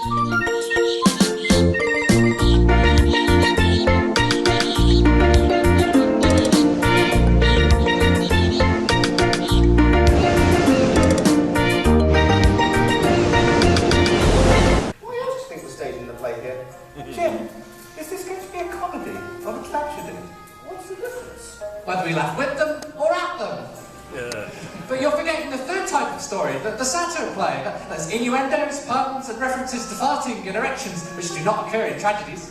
Jim, is this going to be a comedy or a tragedy? What's the difference? Whether we laugh with them or at them. Yeah. But you're forgetting the third type of story, the satire play. There's innuendos, puns, and references to farting and erections, which do not occur in tragedies.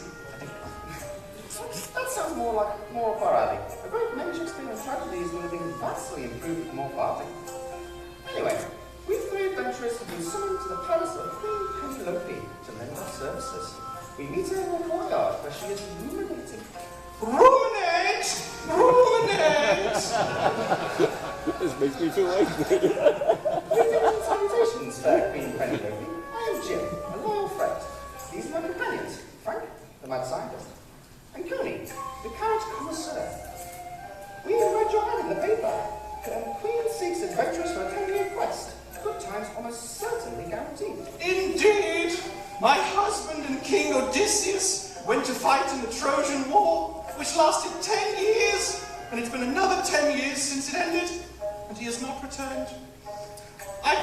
That sounds more up our alley. A great many Shakespearean tragedies would have been vastly improved with more farting. Anyway, we three adventurers have been summoned to the palace of Queen Penelope to lend our services. We meet her in the courtyard where she is ruminating. Ruminate! Ruminate! This makes me feel angry. Greetings and salutations, fair Queen Penelope. I am Jim, a loyal friend. These are my companions, Frank, the mad scientist, and Coney, the carrot connoisseur. We have read your ad in the paper. Queen seeks adventurers for a 10-year quest. Good times almost certainly guaranteed. Indeed! My husband and King Odysseus went to fight in the Trojan War, which lasted 10 years, and it's been another 10 years since it ended, and he has not returned. I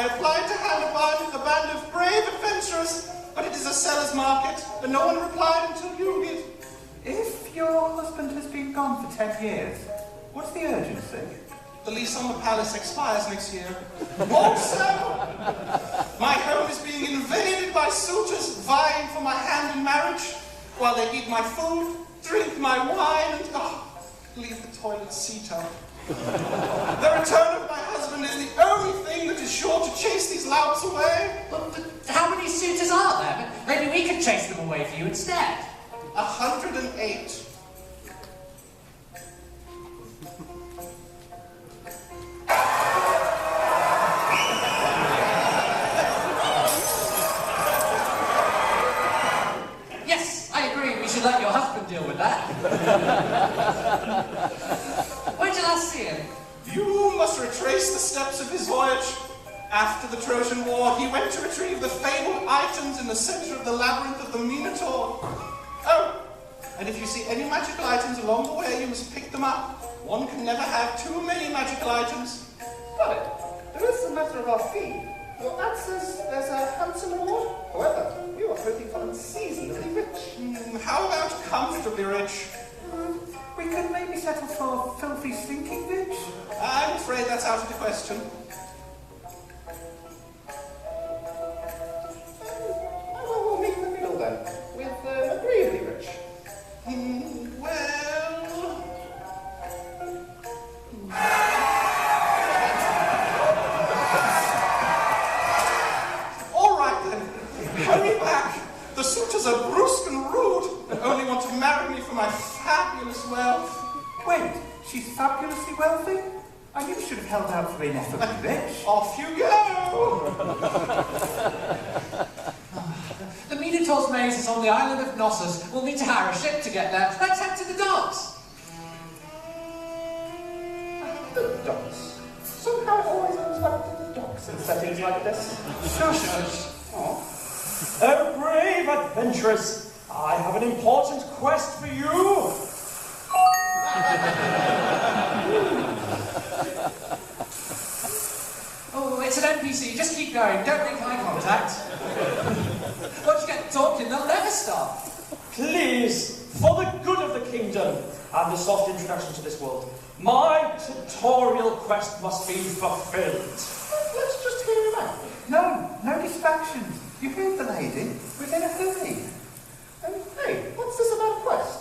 applied to hand a band of brave adventurers, but it is a seller's market, and no one replied until you did. If your husband has been gone for 10 years, what's the urgency? The lease on the palace expires next year. Also, my home is being invaded by suitors vying for my hand in marriage, while they eat my food, drink my wine, and leave the toilet seat up. The return of my husband is the only thing that is sure to chase these louts away. But how many suitors are there? Maybe we could chase them away for you instead. 108. Yes, I agree. We should let your husband deal with that. When'd you last see him? You must retrace the steps of his voyage. After the Trojan War, he went to retrieve the fabled items in the center of the labyrinth of the Minotaur. Oh, and if you see any magical items along the way, you must pick them up. One can never have too many magical items. Got it. There is a matter of our fee. Your ad says there's a handsome reward. However, we were hoping for unseasonably rich. How about comfortably rich? We could maybe settle for filthy, stinking rich. I'm afraid that's out of the question. We'll meet in the middle then, with agreeably rich. Well... All right then, hurry back. The suitors are brusque and rude and only want to marry me for my fabulous wealth. Wait, she's fabulously wealthy? I knew you should have held out for ineffably rich. Off you go! The Minotaur's maze is on the island of Knossos. We'll need to hire a ship to get there. Let's head to the docks. The docks. Somehow it always comes back to the docks in settings like this. Shush. Oh. Oh, brave adventurers, I have an important quest for you. Oh, it's an NPC. Just keep going. Don't make eye contact. Once you get talking, they'll never stop. Please, for the good of the kingdom and the soft introduction to this world, my tutorial quest must be fulfilled. Let's just hear him out. No distractions. You heard the lady. We're in a hurry. Hey, what's this about a quest?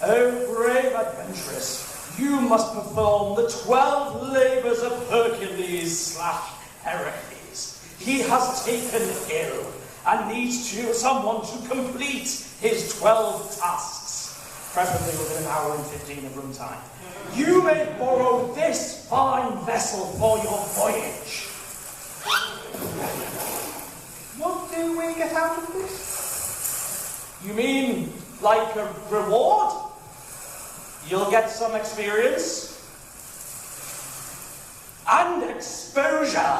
Oh, brave adventurers, you must perform the 12 labours of Hercules / Heracles. He has taken ill and needs someone to complete his 12 tasks, preferably within an hour and 15 of room time. You may borrow this fine vessel for your voyage. What do we get out of this? You mean like a reward? You'll get some experience and exposure.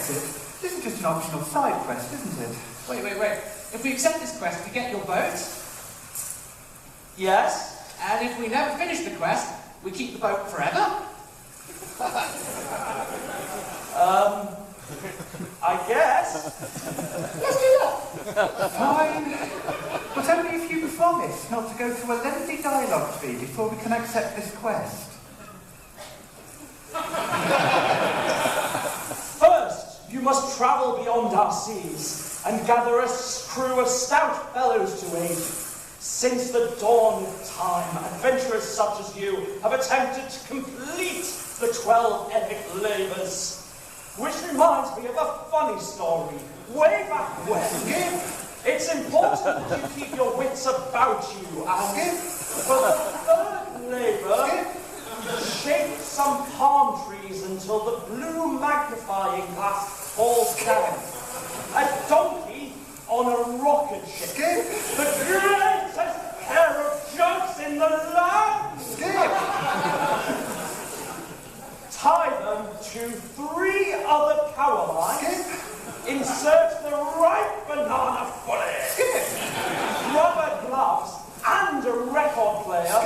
get it. This is just an optional side quest, isn't it? Wait. If we accept this quest, we get your boat. Yes? And if we never finish the quest, we keep the boat forever. I guess. Let's do that. Fine. But only if you promise not to go to a lengthy dialogue tree before we can accept this quest. First, you must travel beyond our seas and gather a crew of stout fellows to aid you. Since the dawn of time, adventurers such as you have attempted to complete the 12 epic labours. Which reminds me of a funny story. Way back when, it's important that you keep your wits about you and, for the third labour, shape some palm trees until the blue magnifying glass falls down. A donkey on a rocket ship. The greatest pair of jokes in the land! Tie them to 3 other power lines. Insert the right banana fully. Rubber gloves and a record player.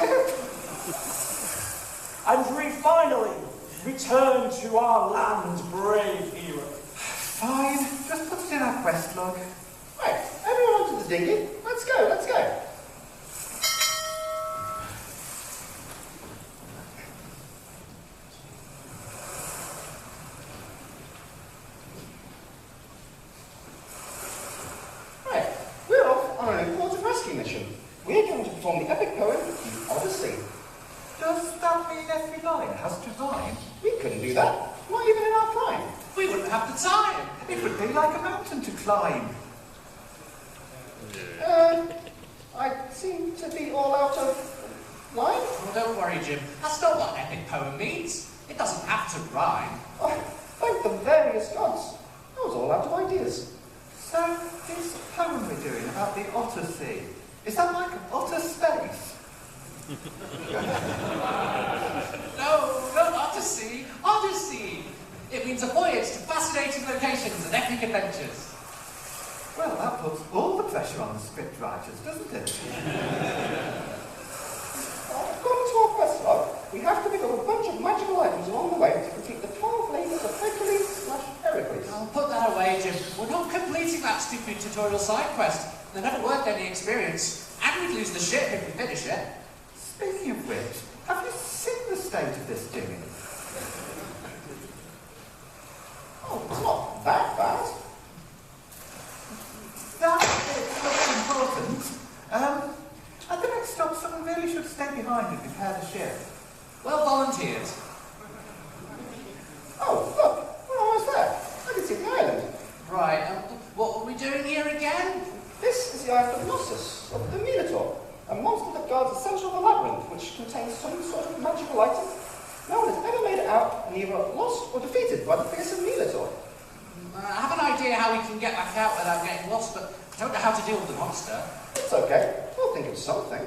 And finally, return to our land, brave hero. Fine. Just put it in our quest log. Right, everyone onto the dinghy. Let's go. Right, we're off on an important rescue mission. We're going to perform the epic poem, The Odyssey. Does that mean every line has to rhyme? We couldn't do that, not even in our prime. We wouldn't have the time. It would be like a mountain to climb. I seem to be all out of line. Well, don't worry, Jim. That's not what epic poem means. It doesn't have to rhyme. Oh, thank the various gods. I was all out of ideas. So, this poem we're doing about the Otter Sea, is that like otter space? No, not Odyssey. Odyssey. It means a voyage to fascinating locations and epic adventures. Well, that puts all the pressure on the script writers, doesn't it? According to our quest log, we have to pick up a bunch of magical items along the way to complete the 12 labours of Hercules/Pericles. I'll put that away, Jim. We're not completing that stupid tutorial side quest. They're never worth any experience. And we'd lose the ship if we finish it. Speaking of which, have you seen the state of this dinghy? Oh, it's not that bad. That bit looks important. At the next stop, someone really should stay behind and repair the ship. Well volunteered. Oh, look, we're almost there. I can see the island. Right, what are we doing here again? This is the Eye of Gnosis, of the Minotaur, a monster that guards the centre of the labyrinth, which contains some sort of magical item. No one has ever made it out and either lost or defeated by the fearsome Minotaur. I have an idea how we can get back out without getting lost, but I don't know how to deal with the monster. It's okay. We'll think of something.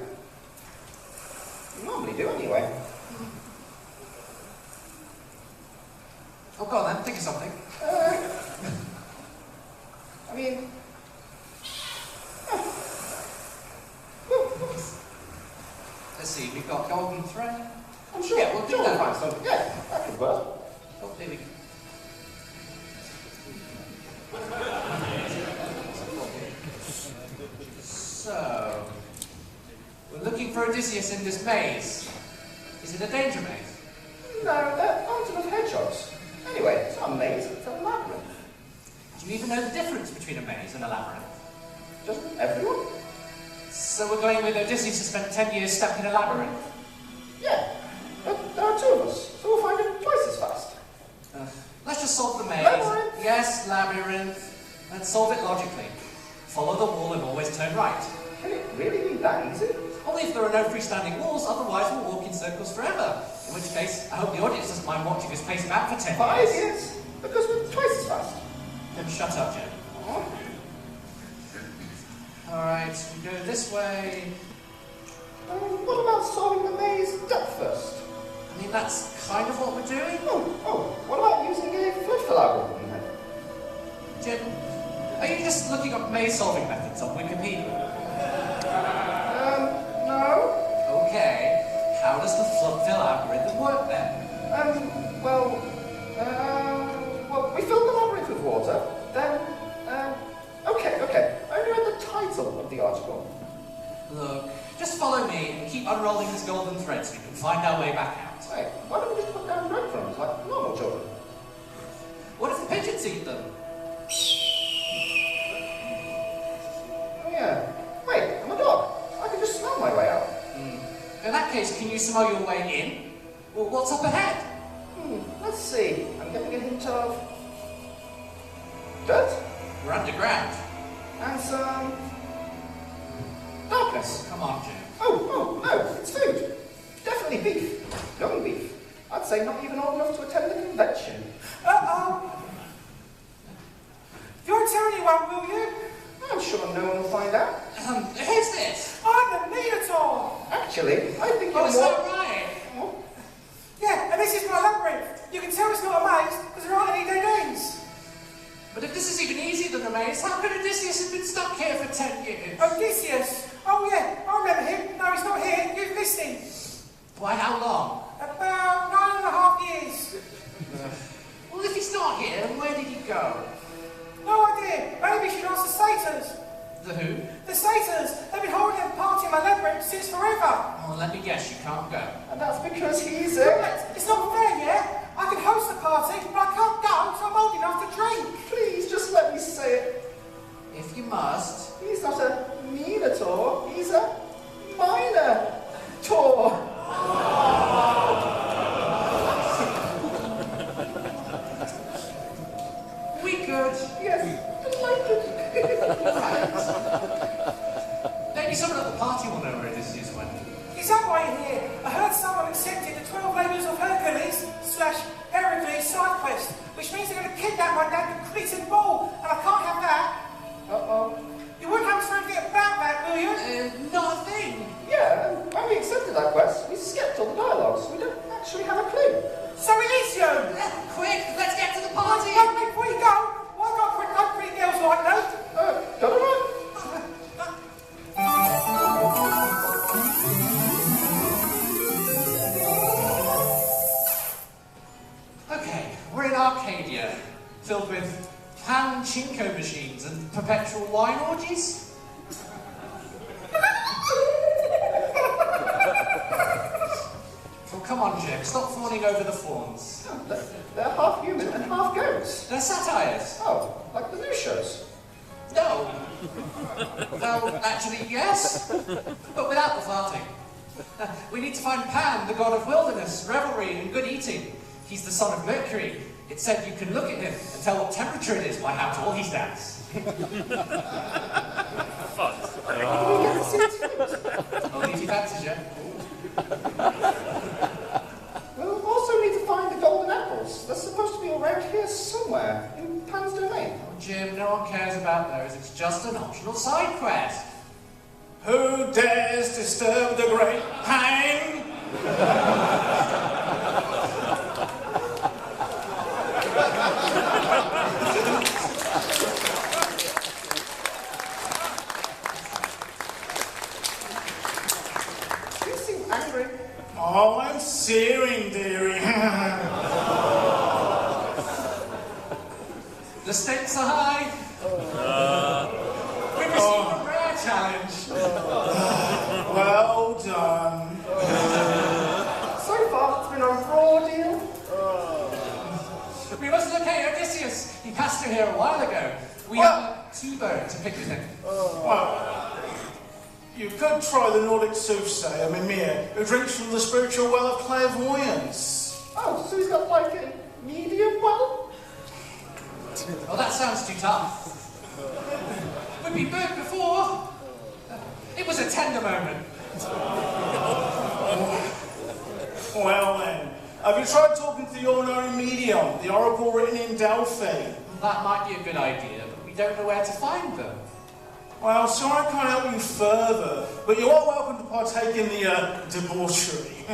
We normally do anyway. Oh, go on then, think of something. I mean... Let's see, we've got golden thread. I'm sure, Yeah, we'll do we'll that. find something. Yeah, that could work. Oh, there we go. So, we're looking for Odysseus in this maze. Is it a danger maze? No, there aren't enough hedgehogs. Anyway, it's not a maze, it's a labyrinth. Do you even know the difference between a maze and a labyrinth? Doesn't everyone? So we're going with Odysseus who spent 10 years stuck in a labyrinth? Yeah, but there are 2 of us, so we'll find it twice as fast. Let's just solve the maze. Labyrinth. Yes, labyrinth. Let's solve it logically. Follow the wall and always turn right. Can it really be that easy? Only if there are no freestanding walls, otherwise we'll walk in circles forever. In which case, I hope the audience doesn't mind watching us pace back for 10 5 years. years? Because we're twice as fast. Then shut up, Jim. Oh. Alright, we go this way. What about solving the maze depth first? I mean, that's kind of what we're doing. Oh, what about using a floodfill algorithm then? maze solving methods on Wikipedia? No. Okay. How does the fill algorithm work then? Well, we filled the labyrinth with water, then, okay. I only read the title of the article. Look, just follow me and keep unrolling this golden thread so we can find our way back out. Hey, why don't we just put down breadcrumbs like normal children? What if the pigeons eat them? Oh yeah. Wait, I'm a dog. I can just smell my way out. In that case, can you smell your way in? Well, what's up ahead? Let's see. I'm getting a hint of dirt We're underground. and some darkness. Come on, Jim. Oh, no, it's food. Definitely beef. Young beef. I'd say not even old enough to attend the convention. You won't tell anyone, will you? I'm sure no one will find out. Who's this? I'm the Minotaur. Actually, I think Oh, you're is more... that right? Oh, Yeah, and this is my labyrinth. You can tell it's not a maze because there aren't any dead ends. But if this is even easier than the maze, how could Odysseus have been stuck here for 10 years? Odysseus. Oh yeah, I remember him. No, he's not here. You've missed him. Why, how long? About 9.5 years. Well, if he's not here, then where did he go? No idea. Maybe you should ask the Satyrs. The who? The Satyrs. They've been holding a party in my labyrinth since forever. Well, let me guess, you can't go. and that's because he's Right, it's not fair, yeah? I can host the party, but I can't go until I'm old enough to drink. Please, just let me say it. If you must. He's not a Minotaur, he's a Minotaur. We could. Yes, delighted. Maybe someone at the party will know where Odysseus went. Is that why you're here? I heard someone accepted the 12 Labours of Hercules / Heracles side quest, which means they're going to kidnap my dad and Cretan Ball, and I can't have that. Uh-oh. You wouldn't have to anything about that, will you? Not a thing. Yeah, and when we accepted that quest, we skipped all the dialogues. We don't actually have a clue. So it is you! Quick, let's get to the party. Wait, before you go, why can't pretty girls like that? Don't run. Okay, we're in Arcadia, filled with pan-chinko machines and perpetual wine orgies. Well, come on, Jim, stop fawning over the fawns. They're half human and half goats. They're satires. Oh, like the news shows. No. Well, actually, yes, but without the farting. We need to find Pan, the god of wilderness, revelry, and good eating. He's the son of Mercury. It said you can look at him and tell what temperature it is by how tall he stands. I'll leave you fancies, yeah? We'll also need to find the golden apples. They're supposed to be around here somewhere, in Pan's domain. Oh, Jim, no one cares about those. It's just an optional side quest. Who dares disturb the great Hang? You seem angry. Oh, I'm searing, dearie. The stakes are high. We received a rare challenge. Well done. So far, it's been a raw deal. We must locate Odysseus. He passed through here a while ago. We have a tubo to pick with him. Well, you could try the Nordic soothsayer, Mimir, who drinks from the spiritual well of clairvoyance. Oh, so he's got like a medium well? Oh, that sounds too tough. We've been burnt before. It was a tender moment. Well then, have you tried talking to your known medium, the oracle written in Delphi? That might be a good idea, but we don't know where to find them. Well, sorry I can't help you further, but you are welcome to partake in the debauchery.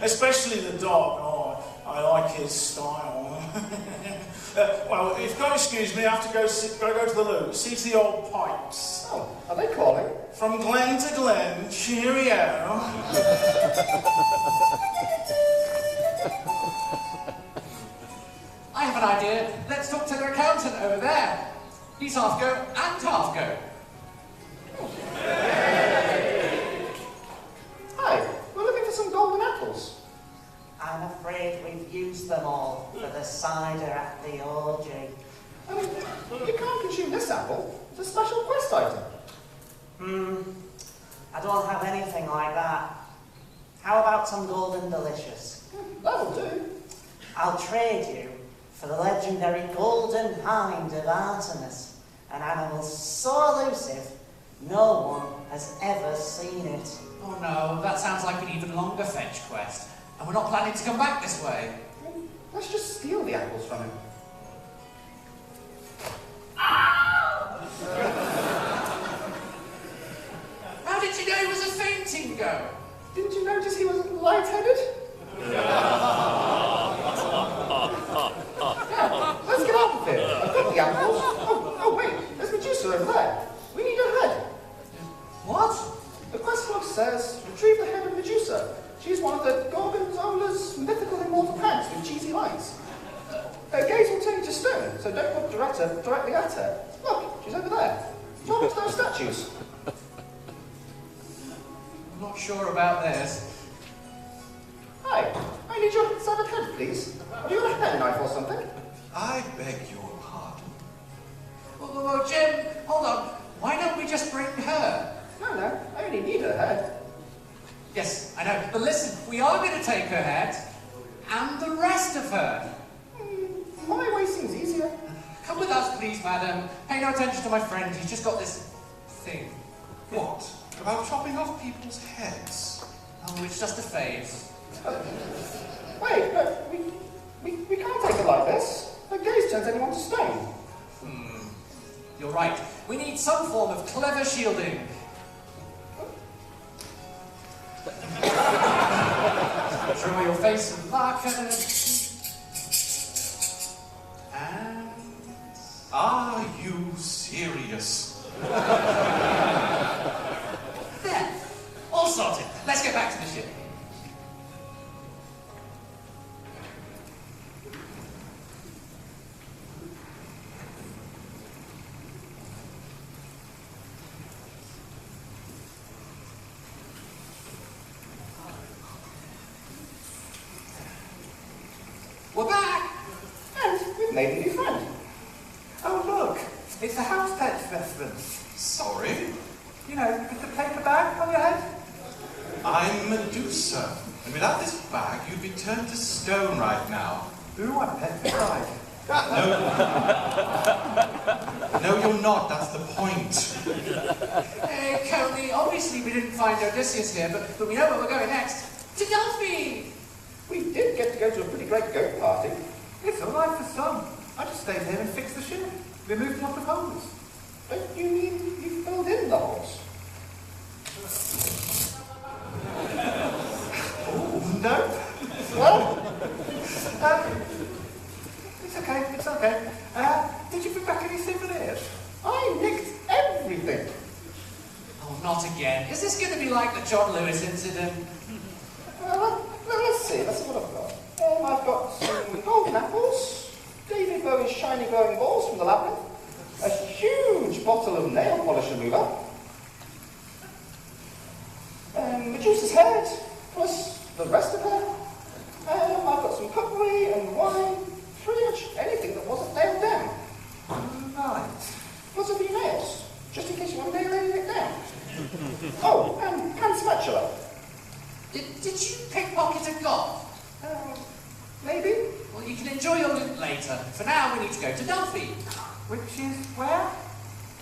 Especially the dog. Oh, I like his style. Well, if you've got to excuse me, I have to go to the loo. See to the old pipes. Oh, are they calling? From glen to glen, cheerio. I have an idea. Let's talk to their accountant over there. He's half go and half go. Hi, we're looking for some golden apples. I'm afraid we've used them all for the cider at the orgy. I mean, you can't consume this apple. It's a special quest item. I don't have anything like that. How about some golden delicious? That'll do. I'll trade you for the legendary golden hind of Artemis, an animal so elusive no one has ever seen it. Oh no, that sounds like an even longer fetch quest. And we're not planning to come back this way. Let's just steal the apples from him. How did you know he was a fainting go? Didn't you notice he was lightheaded? Yeah, let's get out of here. I've got the apples. Oh, wait, there's Medusa over there. We need her head. What? The quest log says, retrieve the head of Medusa. She's one of the Gorgonzola's mythical immortal pranks with cheesy lines. Her gaze will turn you to stone, so don't look directly at her. Look, she's over there. Talk to those statues. I'm not sure about this. Hi, I need your severed head, please. Have you got a pen knife or something? I beg your pardon. Whoa, Jim, hold on. Why don't we just bring her? No, I only need her head. Yes, I know. But listen, we are going to take her head and the rest of her. My way seems easier. Come with us, please, madam. Pay no attention to my friend. He's just got this thing. What? About chopping off people's heads? Oh, it's just a phase. Wait, no, we can't take her like this. Her gaze turns anyone to stone. You're right. We need some form of clever shielding. Draw your face with marker. And... Are you serious? there. All sorted. Let's get back to the ship. We're back! And we've made a new friend. Oh, look, it's the house pets reference. Sorry? You know, with the paper bag on your head. I'm Medusa, and without this bag, you'd be turned to stone right now. Ooh, I'm petrified. No, you're not. That's the point. Hey, Coney, obviously we didn't find Odysseus here, but we know where we're going next. To Delphi! We did get to go to a pretty great goat party. It's all right for some. I just stayed here and fixed the ship. Removed a lot of holes. Don't you mean you filled in the holes? Oh, no. Well, It's okay. Did you bring back any souvenirs? I nicked everything. Oh, not again. Is this going to be like the John Lewis incident? Let's see what I've got. I've got some golden apples, David Bowie's shiny glowing balls from the labyrinth, a huge bottle of nail polish remover, Medusa's head, plus the rest of her. I've got some cutlery and wine, pretty much anything that wasn't nailed down. Right. Plus a few nails, just in case you want to nail anything down. Oh, and hand spatula. Did you pickpocket a god? Maybe? Well, you can enjoy your loot later. For now, we need to go to Delphi. Which is where?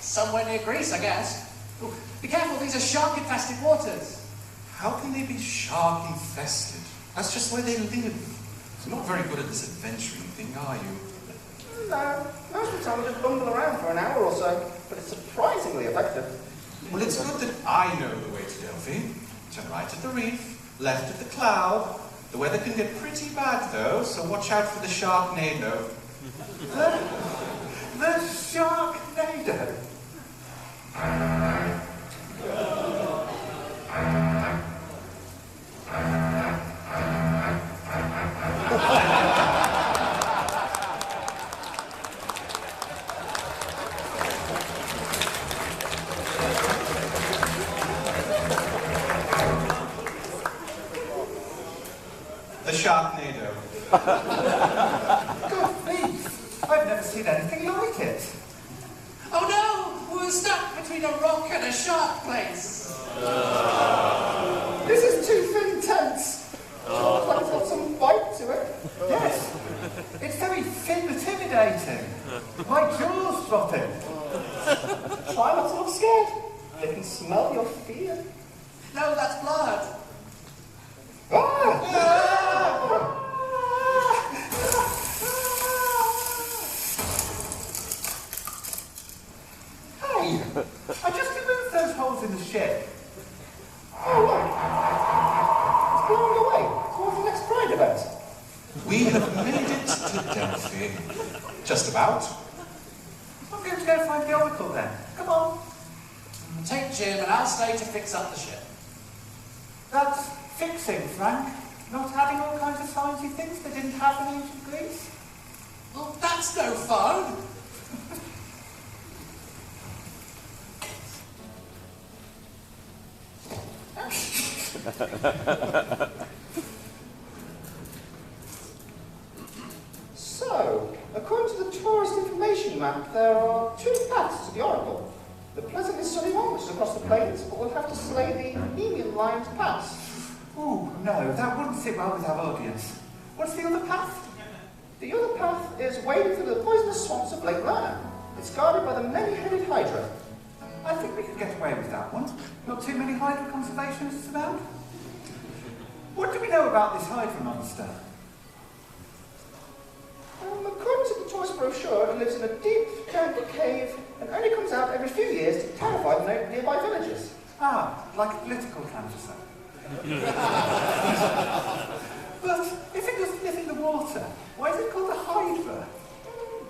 Somewhere near Greece, I guess. Ooh, be careful, these are shark-infested waters. How can they be shark-infested? That's just where they live. You're not very good at this adventuring thing, are you? No, most of the time I just bumble around for an hour or so, but it's surprisingly effective. Well, it's good that I know the way to Delphi. Turn right at the reef, left at the cloud. The weather can get pretty bad, though, so watch out for the Sharknado. The Sharknado. The Sharknado. Good grief! I've never seen anything like it. Oh no! We're stuck between a rock and a shark place. This is too intense. Looks like it's got some bite to it. Yes, it's very intimidating. My jaw's dropping. Try not to look scared. They can smell your fear. No, that's blood. Hey, I just removed those holes in the ship. Oh, look. It's blowing away. Towards the next Pride event. We have made it to Delphi. Just about. I'm going to go find the Oracle then. Come on. Take Jim and I'll stay to fix up the ship. That's fixing, Frank. Not adding all kinds of sciencey things they didn't have in ancient Greece. Well, that's no fun. So, according to the tourist information map, there are 2 paths to the Oracle. The pleasantly sunny one, which is across the plains, but we'll have to slay the Bohemian lion to pass. Ooh, no, that wouldn't sit well with our audience. What's the other path? The other path is wading through the poisonous swamps of Lake Lerna. It's guarded by the many-headed Hydra. I think we could get away with that one. Not too many Hydra conservationists around. What do we know about this Hydra monster? According to the tourist brochure, it lives in a deep, dank cave and only comes out every few years to terrify the nearby villagers. Ah, like a political canvasser. But if it doesn't live in the water, why is it called a Hydra?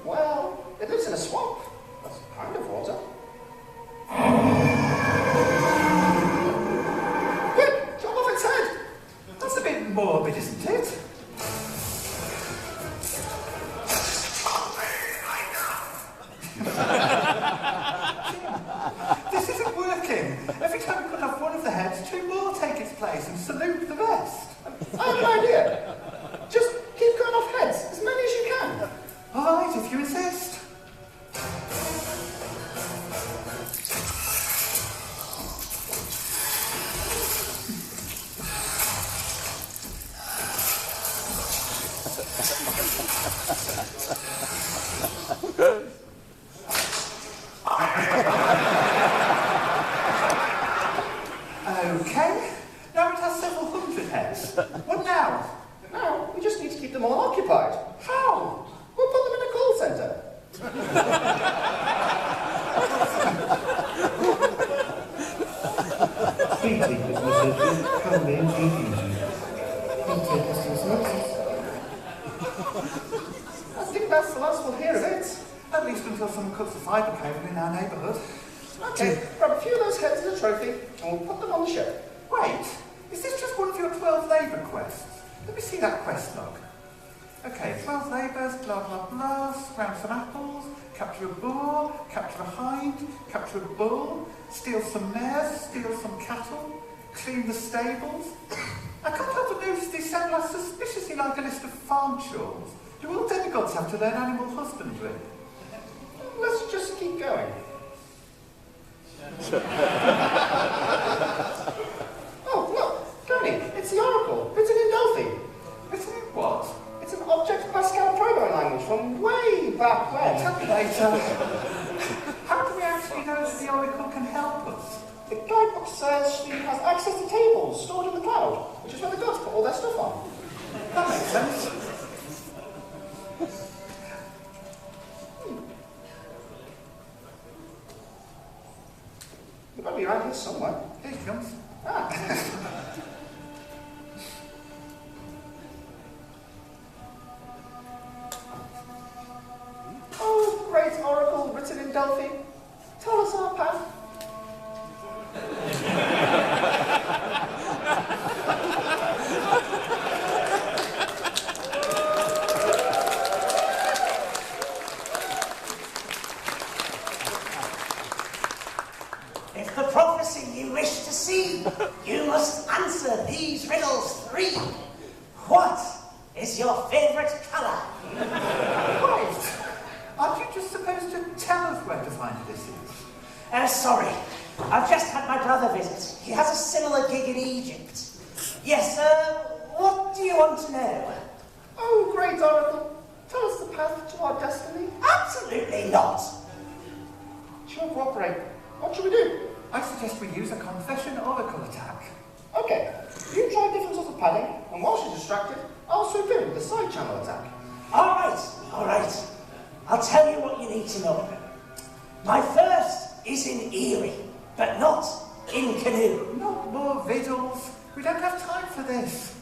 Well, it lives in a swamp. That's kind of water. Quick, chop off its head! That's a bit morbid, isn't it? This isn't working. Every time we cut off one of the heads, 2 more take its place and salute the rest. I have an idea. Just keep cutting off heads, as many as you can. All right, if you insist. Okay, now it has several hundred heads. What now? Now, we just need to keep them all occupied. How? We'll put them in a call centre. Greeting, Mr. Surgeon. Come in, take easy. Don't take us to his nexus. I think that's the last we'll hear of it. At least until someone cuts the fibre cable in our neighbourhood. Okay, grab a few of those heads as a trophy, and we'll put them on the ship. Wait, is this just one of your 12 labour quests? Let me see that quest log. Okay, 12 labours, blah blah blah, scrounge some apples, capture a boar, capture a hind, capture a bull, steal some mares, steal some cattle, clean the stables. I can't help but notice these sound like suspiciously like a list of farm chores. Do all demigods have to learn animal husbandry? Let's just keep going. Oh, look, Granny, it's the Oracle, written in Delphi. Written in what? It's an Object Pascal programming language from way back when. Tell me later. How do we actually know that the Oracle can help us? The guidebook says she has access to tables stored in the cloud, which is where the gods put all their stuff on. That makes sense. You've got to be around here somewhere. Here she comes. Ah. You must answer these riddles 3. What is your favourite colour? Wait, aren't you just supposed to tell us where to find Odysseus? Sorry. I've just had my brother visit. He has a similar gig in Egypt. Yes, what do you want to know? Oh, great oracle. Tell us the path to our destiny. Absolutely not. She'll cooperate. What should we do? I suggest we use a confession oracle attack. Okay, you try different sorts of padding, and while she's distracted, I'll swoop in with a side channel attack. All right. I'll tell you what you need to know. My first is in Erie, but not in Canoe. Not more riddles. We don't have time for this.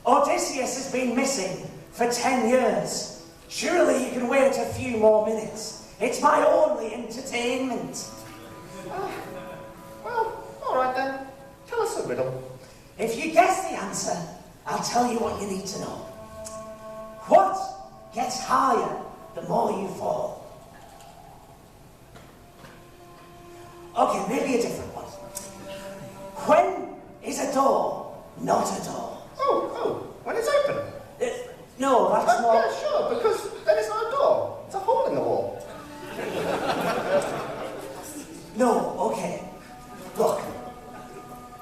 Odysseus has been missing for 10 years. Surely you can wait a few more minutes. It's my only entertainment. Well, all right then. Tell us a riddle. If you guess the answer, I'll tell you what you need to know. What gets higher the more you fall? Okay, maybe a different one. When is a door not a door? Oh, when it's open. No, that's not... Yeah, sure, because then it's not a door. It's a hole in the wall. No, okay. Look,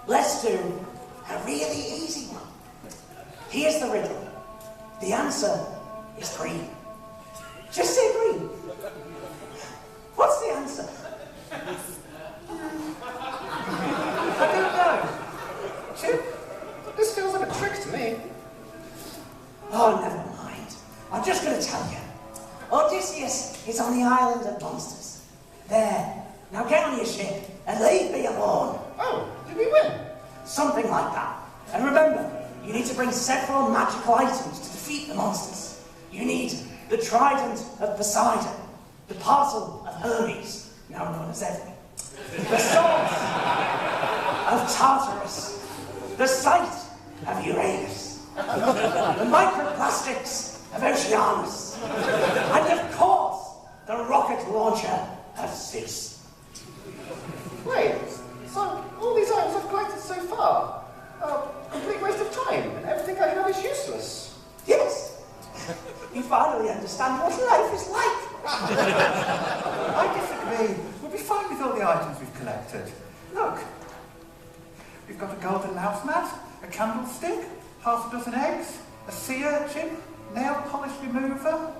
let's do a really easy one. Here's the riddle. The answer is green. Just say green. What's the answer? I don't know. Chip, this feels like a trick to me. Oh, never mind. I'm just going to tell you. Odysseus is on the island of monsters. There. Now get on your ship and leave me alone. Oh, did we win? Something like that. And remember, you need to bring several magical items to defeat the monsters. You need the trident of Poseidon, the parcel of Hermes, now known as Evan, the sword of Tartarus, the sight of Uranus, the microplastics of Oceanus, and of course, the rocket launcher of Zeus. Wait, so all these items I've collected so far are a complete waste of time, and everything I have is useless. Yes, you finally understand what life is like. I disagree. We'll be fine with all the items we've collected. Look, we've got a golden mouse mat, a candlestick, half a dozen eggs, a sea urchin, nail polish remover,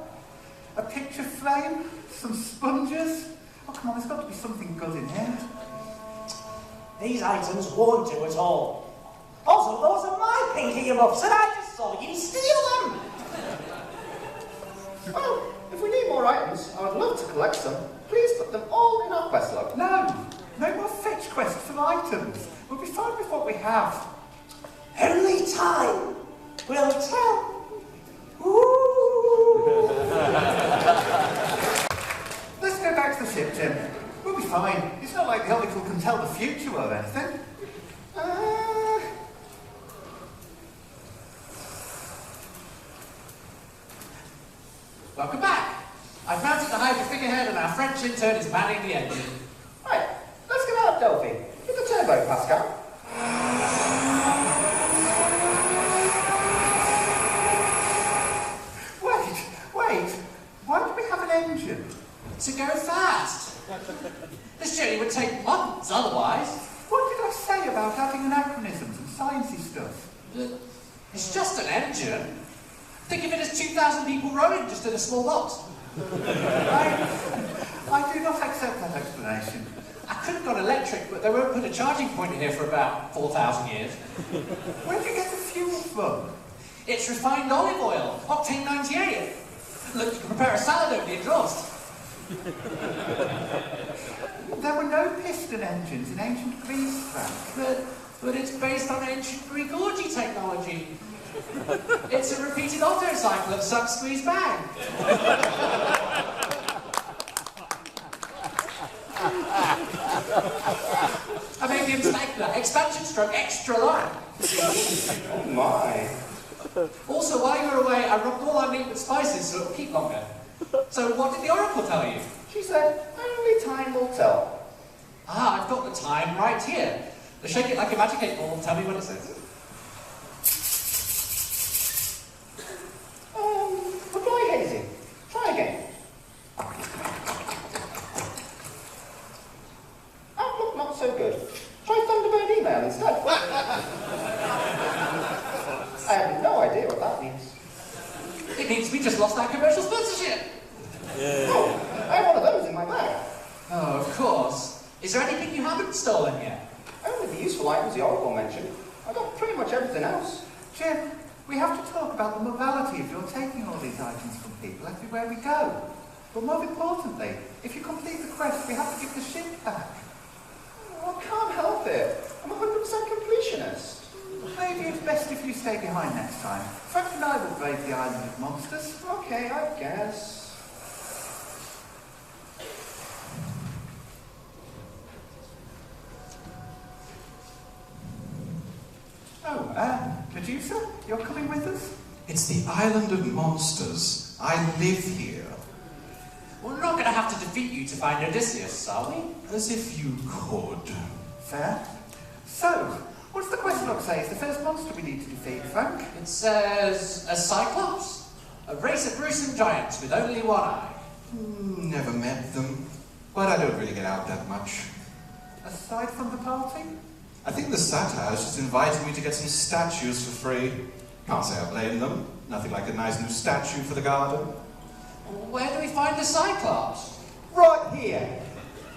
a picture frame, some sponges. Oh, come on, there's got to be something good in here. These items won't do at all. Also, those are my pinky earmuffs, and I just saw you steal them. Well, if we need more items, I would love to collect some. Please put them all in our quest log. No more fetch quests for items. We'll be fine with what we have. Only time will tell. Ooh. Let's go back to the ship, Jim. We'll be fine. It's not like the oracle can tell the future or anything. Welcome back. I've mounted the Hydra figurehead and our French intern is manning the engine. Right, let's get out of Delphi. Hit the turbo, Pascal. Wait. Why do we have an engine? To go fast. This journey would take months otherwise. What did I say about adding anachronisms and sciencey stuff? It's just an engine. Think of it as 2,000 people rowing just in a small boat. I do not accept that explanation. I could have gone electric, but they won't put a charging point in here for about 4,000 years. Where do you get the fuel from? It's refined olive oil, octane 98. Look, you can prepare a salad over the exhaust. There were no piston engines in ancient Greece, Frank. But it's based on ancient Greek orgy technology. It's a repeated Otto cycle of suck, squeeze, bang. I made the expansion stroke extra long. Oh my. Also, while you were away, I rubbed all our meat with spices so it'll keep longer. So what did the oracle tell you? She said, only time will tell. Ah, I've got the time right here. Shake it like a magic 8 ball and tell me what it says. Reply hazy. Try again. Outlook not so good. Try Thunderbird email instead. I have no idea what that means. It means we just lost our commercial sponsorship. Yeah. Oh, I have one of those in my bag. Oh, of course. Is there anything you haven't stolen yet? Only the useful items the Oracle mentioned. I got pretty much everything else. Jim, we have to talk about the morality of your taking all these items from people everywhere we go. But more importantly, if you complete the quest, we have to give the ship back. Oh, I can't help it. I'm a 100% completionist. Maybe it's best if you stay behind next time. Frank and I will brave the island of monsters. Okay, I guess. Oh, Medusa, you're coming with us? It's the island of monsters. I live here. We're not going to have to defeat you to find Odysseus, are we? As if you could. Fair. So, what's the quest log say? It's the first monster we need to defeat, Frank? It says a Cyclops, a race of gruesome giants with only one eye. Never met them, but I don't really get out that much. Aside from the party? I think the satires just invited me to get some statues for free. Can't say I blame them. Nothing like a nice new statue for the garden. Where do we find the Cyclops? Right here.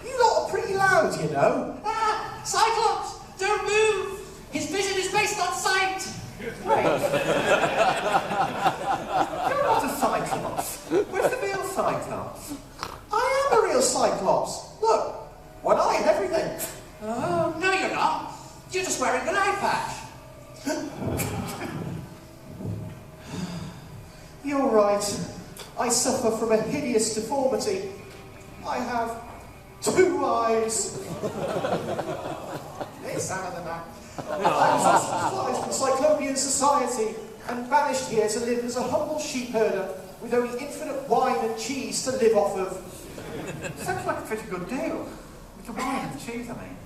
You lot are pretty loud, you know. Ah! Cyclops! Don't move! His vision is based on sight! Wait. You're not a Cyclops. Where's the real Cyclops? I am a real Cyclops. Look, one eye and everything. Oh, no you're not. You're just wearing an eye patch. You're right. I suffer from a hideous deformity. I have 2 eyes. Hey, Sam of the Map. I was ostracized from Cyclopean society and banished here to live as a humble sheep herder with only infinite wine and cheese to live off of. Sounds like a pretty good deal. With the wine and cheese, I mean.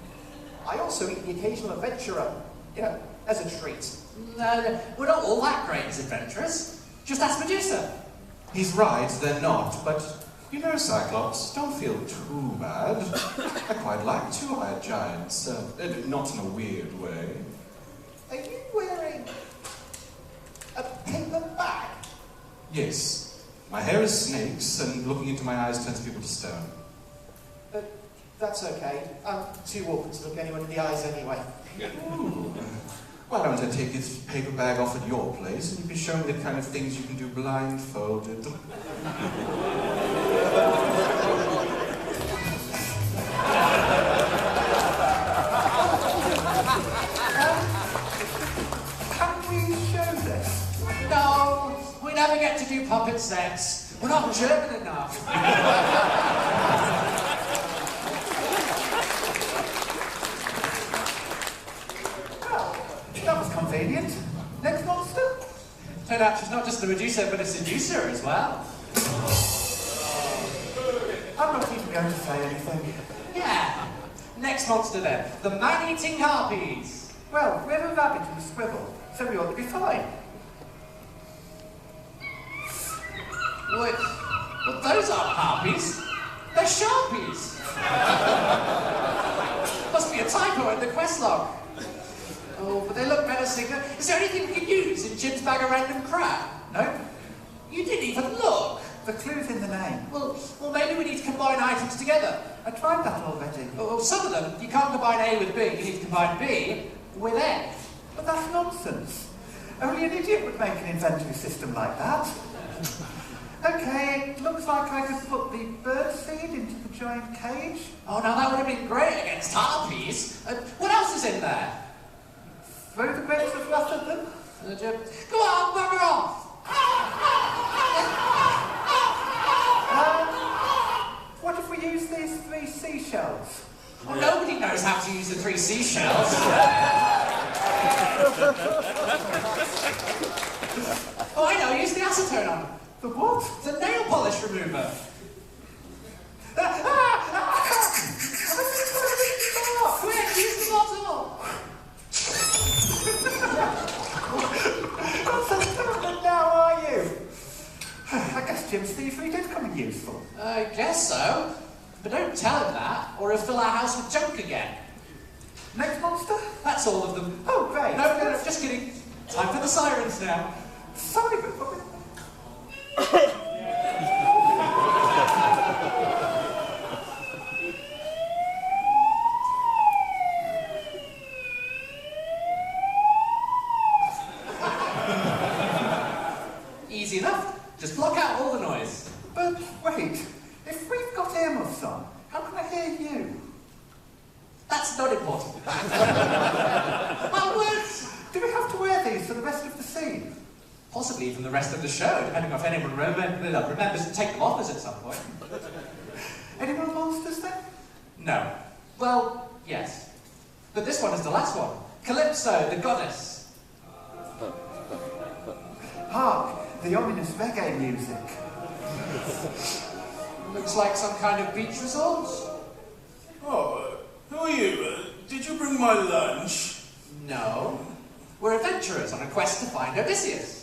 I also eat the occasional adventurer, you know, as a treat. No, we're not all that great as adventurers. Just ask Medusa. He's right, they're not, but you know, Cyclops, don't feel too bad. I quite like 2-eyed giants, not in a weird way. Are you wearing a paper bag? Yes, my hair is snakes, and looking into my eyes turns people to stone. That's okay. I'm too awkward to look anyone in the eyes anyway. Ooh. Why don't I take this paper bag off at your place, and you'll be shown the kind of things you can do blindfolded. Can we show this? No, we never get to do puppet sex. We're not German enough. Well, that was convenient. Next monster? Turned out she's not just a Medusa, but a seducer as well. I'm not even going to say anything. Yeah. Next monster then. The man-eating harpies. Well, we have a rabbit and a squirrel, so we ought to be fine. Wait, well, those aren't harpies. They're sharpies. Must be a typo in the quest log. Oh, but they look menacing. Is there anything we can use in Jim's bag of random crap? Nope. You didn't even look. The clue's in the name. Well, maybe we need to combine items together. I tried that already. Oh, some of them, you can't combine A with B. You need to combine B with A. But that's nonsense. Only an idiot would make an inventory system like that. Okay, it looks like I could put the bird seed into the giant cage. Oh, now that would have been great against harpies. What else is in there? Throw the grapes of wrath at them. Go on, bugger off! What if we use these 3 seashells? Well, nobody knows how to use the 3 seashells. Oh, I know, use the acetone on them. The what? The nail polish remover. Quick, use the bottle! Jim's thievery did come in useful. I guess so. But don't tell him that, or he'll fill our house with junk again. Next monster? That's all of them. Oh, great. No, just kidding. Time for the sirens now. Sorry, but... Easy enough. Just block out all the noise. But wait, if we've got earmuffs on, how can I hear you? That's not important. My words! Do we have to wear these for the rest of the scene? Possibly even the rest of the show, depending on if anyone remembers to take them off us at some point. Any more monsters then? No. Well, yes. But this one is the last one. Calypso, the goddess. Hark, the ominous reggae music. Looks like some kind of beach resort. Oh, who are you? Did you bring my lunch? No. We're adventurers on a quest to find Odysseus.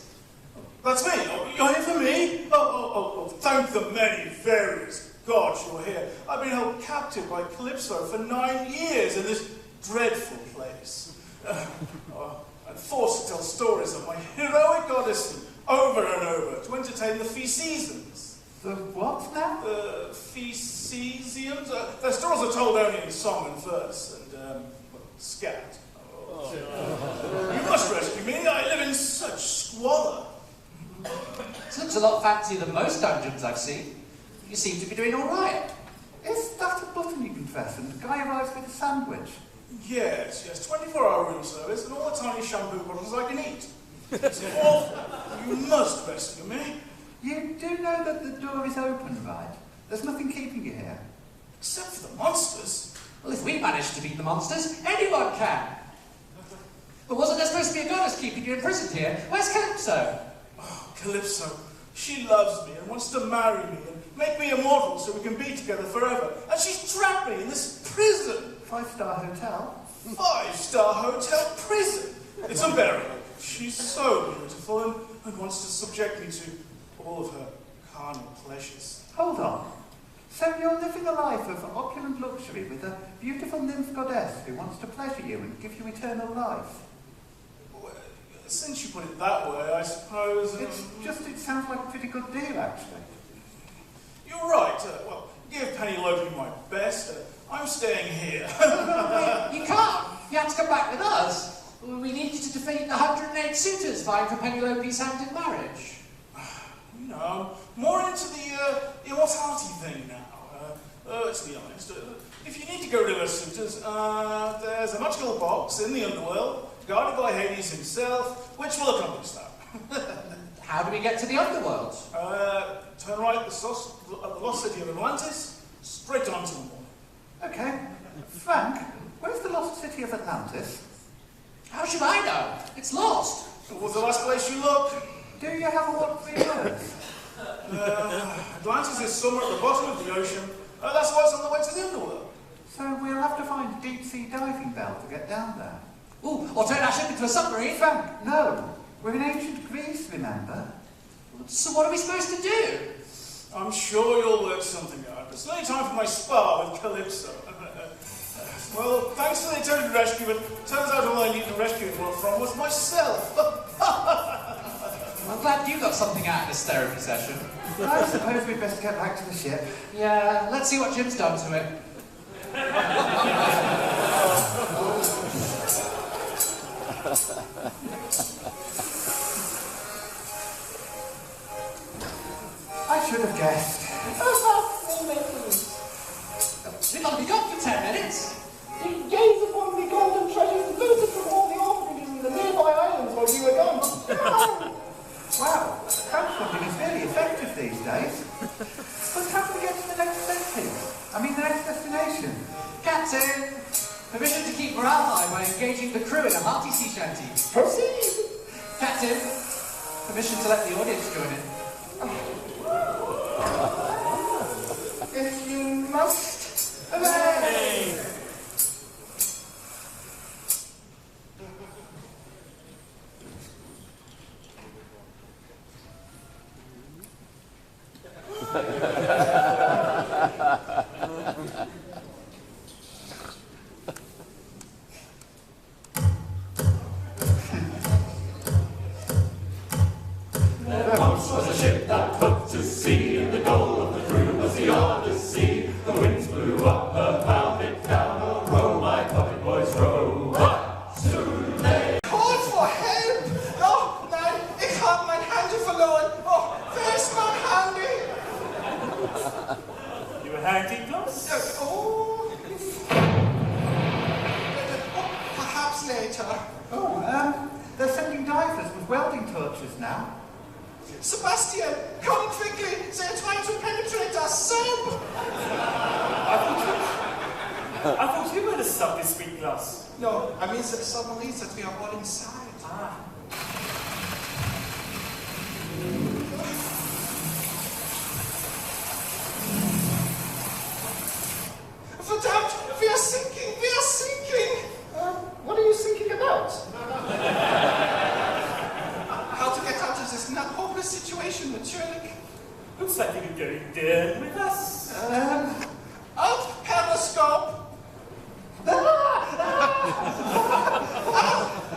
That's me. Oh, you're here for me? Oh, thank the many various gods you're here. I've been held captive by Calypso for 9 years in this dreadful place. I'm forced to tell stories of my heroic odyssey over and over to entertain the Phaeacians. The what now? The Phaeacians? Their stories are told only in song and verse, and, scat. You must rescue me. I live in such squalor. This looks a lot fancier than most dungeons I've seen. You seem to be doing all right. Is that a button you can press and the guy arrives with a sandwich? Yes, 24-hour room service and all the tiny shampoo bottles I can eat. It's awful. You must rescue me. You do know that the door is open, right? There's nothing keeping you here. Except for the monsters. Well, if we manage to beat the monsters, anyone can. But wasn't there supposed to be a goddess keeping you imprisoned here? Where's Calypso? Oh, Calypso. She loves me and wants to marry me and make me immortal so we can be together forever. And she's trapped me in this prison. 5-star hotel? 5-star hotel prison. It's unbearable. She's so beautiful and wants to subject me to all of her carnal pleasures. Hold on. So you're living a life of opulent luxury with a beautiful nymph goddess who wants to pleasure you and give you eternal life? Well, since you put it that way, I suppose... It sounds like a pretty good deal, actually. You're right. Well, give Penelope my best. I'm staying here. Wait, you can't. You have to come back with us. We need you to defeat the 108 suitors vying for Penelope's hand in marriage. You know, I'm more into the immortality thing now. Let's be honest. If you need to go to her suitors, there's a magical box in the underworld, guarded by Hades himself, which will accomplish that. How do we get to the underworld? Turn right at the lost city of Atlantis, straight on to the morning. Okay. Frank, where's the lost city of Atlantis? How should I know? It's lost. What was the last place you looked? Do you have a what 3 words? Atlantis is somewhere at the bottom of the ocean. That's why it's on the way to the underworld. So we'll have to find a deep-sea diving bell to get down there. Ooh, or turn our ship into a submarine. Frank, no. We're in ancient Greece, remember? So what are we supposed to do? I'm sure you'll work something out. It's nearly time for my spa with Calypso. Well, thanks for the attempted rescue, but turns out all I need to rescue anyone from was myself. I'm glad you got something out of this therapy session. I suppose we'd best get back to the ship. Yeah, let's see what Jim's done to it. I should have guessed. We've only got for 10 minutes. Gaze upon the golden treasures looted from all the orphanages in the nearby islands while you were gone. Wow, crowdfunding is really effective these days. But how do we get to the next city? I mean, the next destination? Captain! Permission to keep morale high by engaging the crew in a hearty sea shanty. Proceed. Captain! Permission to let the audience join in. If you must. Hooray! You handy, Gloss? Perhaps later. They're sending divers with welding torches now. Sebastian, come quickly! They're trying to penetrate our sub! I thought you were the sub this week, Gloss. No, I mean the submarines that we are all inside. Verdammt! We are sinking! We are sinking! What are you thinking about? How to get out of this not hopeless situation, Maturlik? Looks like you're going down with us. Up, periscope!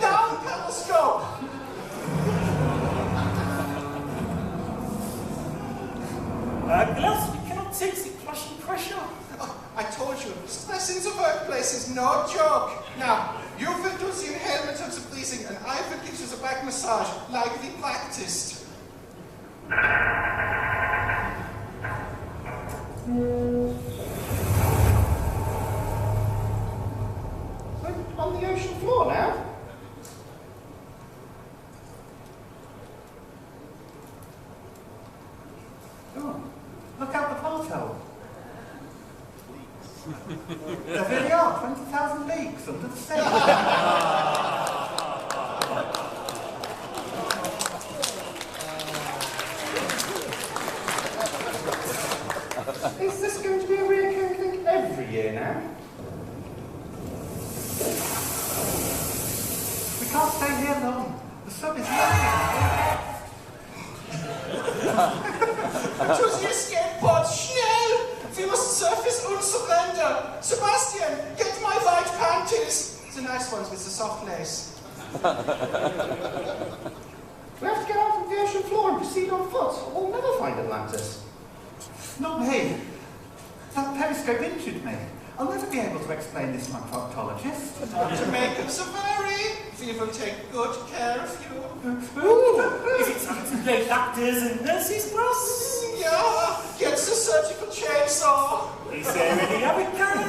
Down, periscope! Gloss, we cannot take the crushing pressure. I told you, stressing the workplace is no joke. Now, you will do the inhalement of the breathing, and I will give you the back massage, like we practiced. We're on the ocean floor now. Oh, look out the porthole. There really are 20,000 leagues under the sea. Is this going to be a recurring thing every year now? We can't stay here long. The sub is leaking. To the escape pod, schnell! We must surface and surrender. Sebastian, get my white panties. The nice ones with the soft lace. We have to get out from the ocean floor and proceed on foot, or we'll never find Atlantis. Not me. That periscope injured me. I'll never be able to explain this to my proctologist. To make us a worry, we will take good care of you. Is it time to play doctors and nurses, Gloss? Yeah, get the surgical chainsaw. Is there any other kind?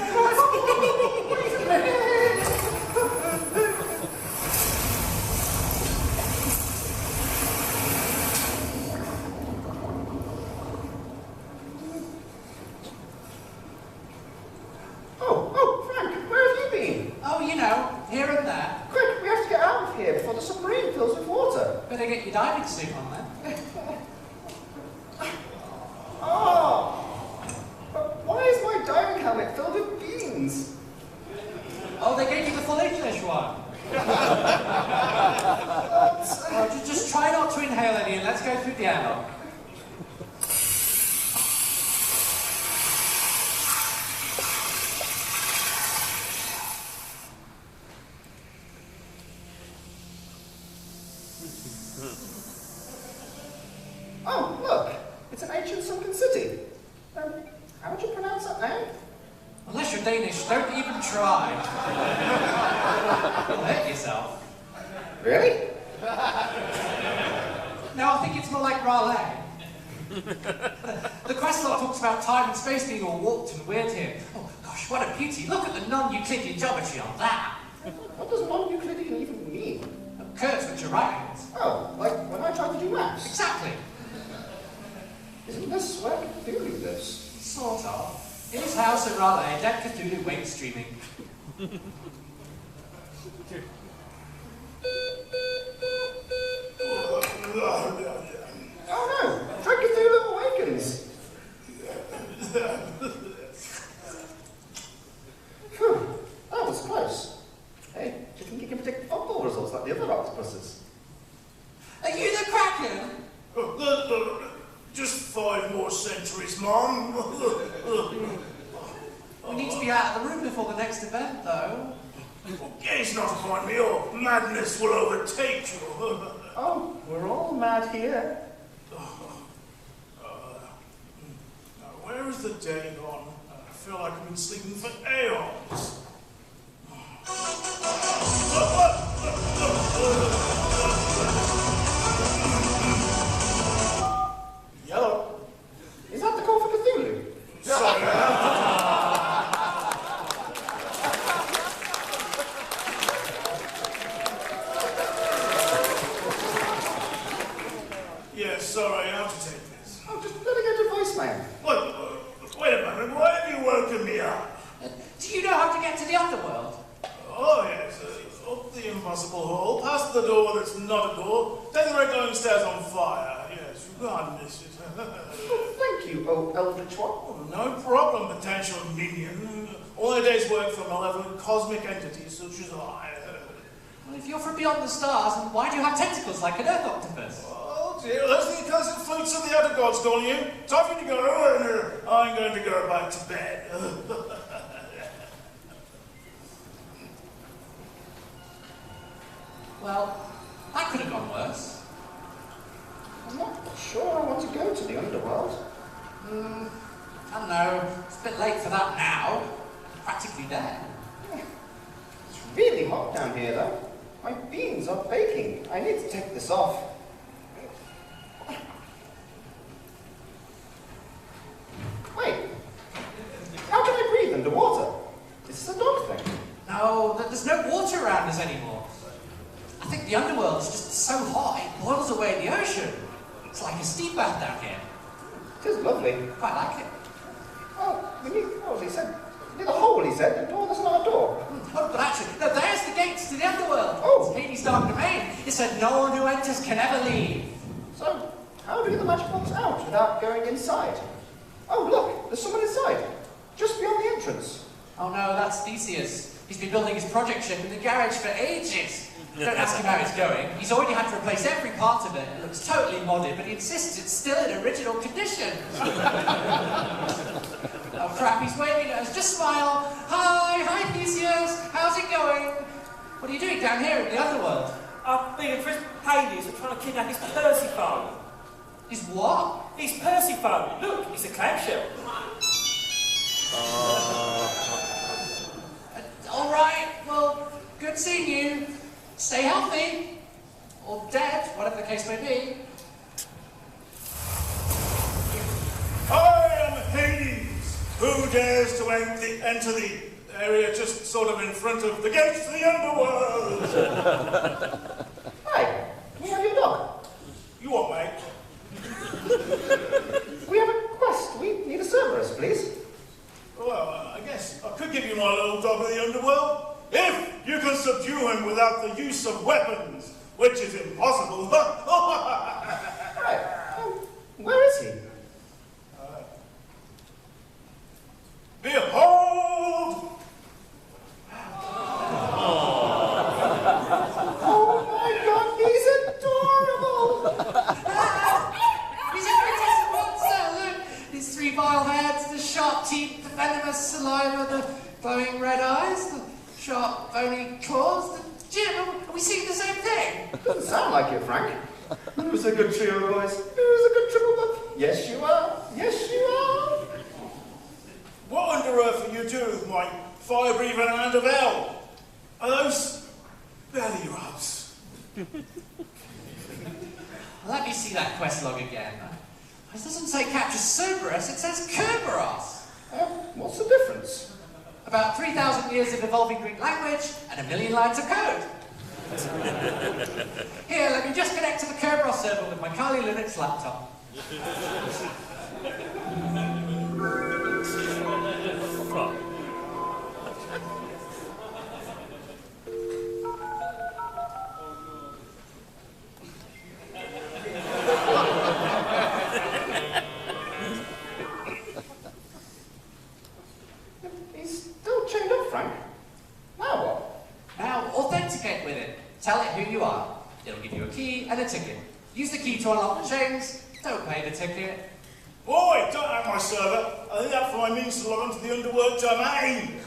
Oh, Frank, where have you been? Oh, you know, here and there. Quick, we have to get out of here before the submarine fills with water. Better get your diving suit on then. Oh! But why is my diving helmet filled with beans? Oh, they gave you the full English one. Just try not to inhale any and let's go through the airlock. Oh, look! It's an ancient sunken city. How would you pronounce that name? Unless you're Danish, don't even try. You'll hurt yourself. Really? No, I think it's more like Raleigh. The quest log talks about time and space being all warped and weird here. Oh gosh, what a beauty. Look at the non-Euclidean geometry on that. What does non-Euclidean even mean? Curves which are right angles. Oh, like when I tried to do maths? Exactly. Isn't this where Cthulhu lives? Sort of. In his house at Raleigh, dead Cthulhu wait streaming. Oh no! Try Cthulhu Awakens! Phew, that was close. Hey, do you think you can predict football results like the other octopuses? Are you the Kraken? Just 5 more centuries, Mom. We need to be out of the room before the next event, though. Gaze not upon me, or madness will overtake you. Oh, we're all mad here. Where is the day gone? I feel like I've been sleeping for aeons. Yellow. Is that the call for Cthulhu? Eldritch one. Oh, no problem, potential minion. All a day's work for malevolent cosmic entities such as I. Well, if you're from beyond the stars, then why do you have tentacles like an earth octopus? Oh dear, those are the accursed flutes of the other gods calling you. Time for you to go, and I'm going to go back to bed. Well, that could have gone worse. I'm not sure I want to go to the underworld. I don't know. It's a bit late for that now. Practically there. It's really hot down here, though. My beans are baking. I need to take this off. Wait. How can I breathe underwater? Is this a dog thing? No, there's no water around us anymore. I think the underworld is just so hot it boils away in the ocean. It's like a steam bath down here. It is lovely. Quite like it. Oh, what was he said? Near the hole, he said. The door, there's not a door. Oh, but actually, no, there's the gates to the underworld. Oh. It's Hades' dark domain. It said no one who enters can ever leave. So, how do we get the magic box out without going inside? Oh, look, there's someone inside. Just beyond the entrance. Oh no, that's Theseus. He's been building his project ship in the garage for ages. Don't ask him how it's going. He's already had to replace every part of it. It looks totally modded, but he insists it's still in original condition. Oh crap, he's waving at us. Just smile. Hi Theseus. How's it going? What are you doing down here in the underworld? I've been in prison for Hades for trying to kidnap his Persephone. His what? His Persephone. Look, it's a clamshell. All right. Well, good seeing you. Stay healthy. Or dead, whatever the case may be. I am Hades. Who dares to enter the area just sort of in front of the gates to the underworld? Hi, can we have your dog? You what, mate? We have a quest. We need a Cerberus, please. Well, I guess I could give you my little dog of the underworld. If you can subdue him without the use of weapons, which is impossible. Right. Where is he? Behold! Oh my God, he's adorable! He's a grotesque monster, look! His three vile heads, the sharp teeth, the venomous saliva, the glowing red eyes, the sharp bony claws, the Jim, are we seeing the same thing? Doesn't sound like it, Frank. Who's a good trio, boys? Who's a good triple buff? Yes, you are. Yes, you are. What under earth are you doing with my fire-breathing hand of hell? Are those belly rubs? Let me see that quest log again. It doesn't say capture Cerberus, it says Kerberos. What's the difference? About 3,000 years of evolving Greek language and a million lines of code. Here, let me just connect to the Kerberos server with my Kali Linux laptop. He's still chained up, Frank. Now what? Now, authenticate with it. Tell it who you are. It'll give you a key and a ticket. Use the key to unlock the chains. Don't pay the ticket. Boy, don't have my server. I think that fine means to log onto the underworld domain.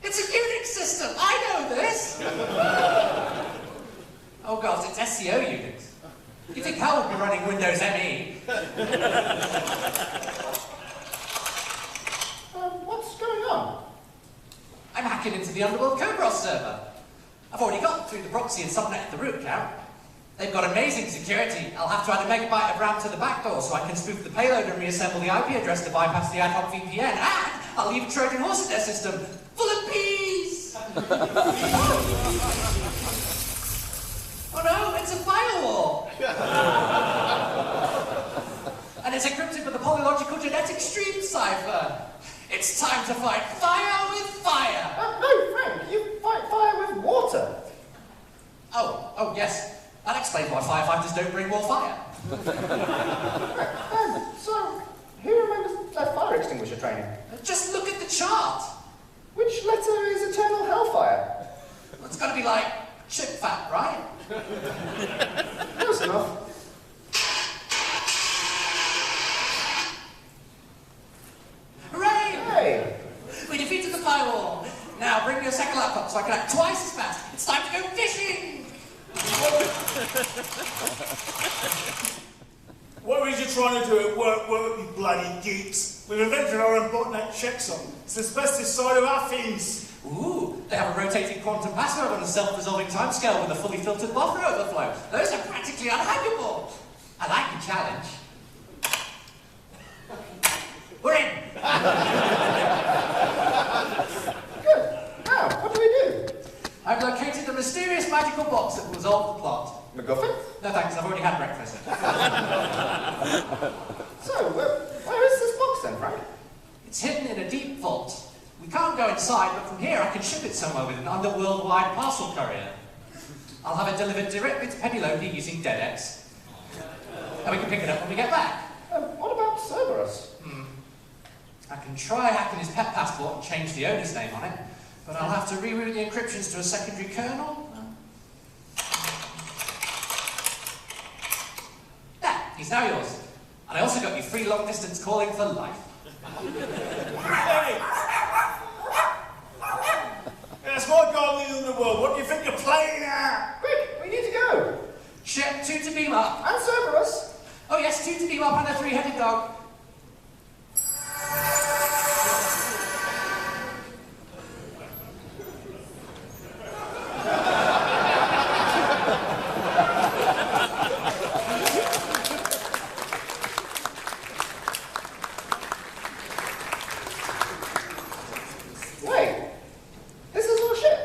It's a Unix system. I know this. Oh God, it's SEO Unix. You think hell would be running Windows ME? What's going on? I'm hacking into the Underworld Kerberos server. I've already got through the proxy and subnet the root account. They've got amazing security. I'll have to add a megabyte of RAM to the backdoor so I can spoof the payload and reassemble the IP address to bypass the ad hoc VPN. And I'll leave a Trojan horse in their system full of peas! Oh no, it's a firewall! And it's encrypted with a polylogical genetic stream cipher. It's time to fight fire with fire! No, Frank, you fight fire with water. Oh, yes. That explains why firefighters don't bring more fire. So, Who remembers that fire extinguisher training? Just look at the chart. Which letter is eternal hellfire? Well, it's got to be like chip fat, right? Close enough. Hooray! Hey! We defeated the firewall. Now bring me your second laptop so I can act twice as fast. It's time to go fishing! What is you trying to do? It won't work, you bloody geeks. We've invented our own botnet checksum. It's the bestest side of our fins. Ooh, they have a rotating quantum password on a self-resolving timescale with a fully filtered buffer overflow. Those are practically unhackable. I like the challenge. We're in! Good. Now, what do we do? I've located the mysterious magical box that will resolve the plot. MacGuffin? No thanks, I've already had breakfast. So, where is this box then, Frank? It's hidden in a deep vault. We can't go inside, but from here I can ship it somewhere with an underworld-wide parcel courier. I'll have it delivered directly to Penelope using DedX. And we can pick it up when we get back. What about Cerberus? I can try hacking his pet passport and change the owner's name on it, but I'll have to reroute the encryptions to a secondary kernel. There, he's now yours. And I also got you free long-distance calling for life. Hey! That's my God leader in the world. What do you think you're playing at? Quick, we need to go. Ship 2 to beam up. And Cerberus. Oh yes, 2 to beam up and a 3-headed dog. Wait, this is our ship.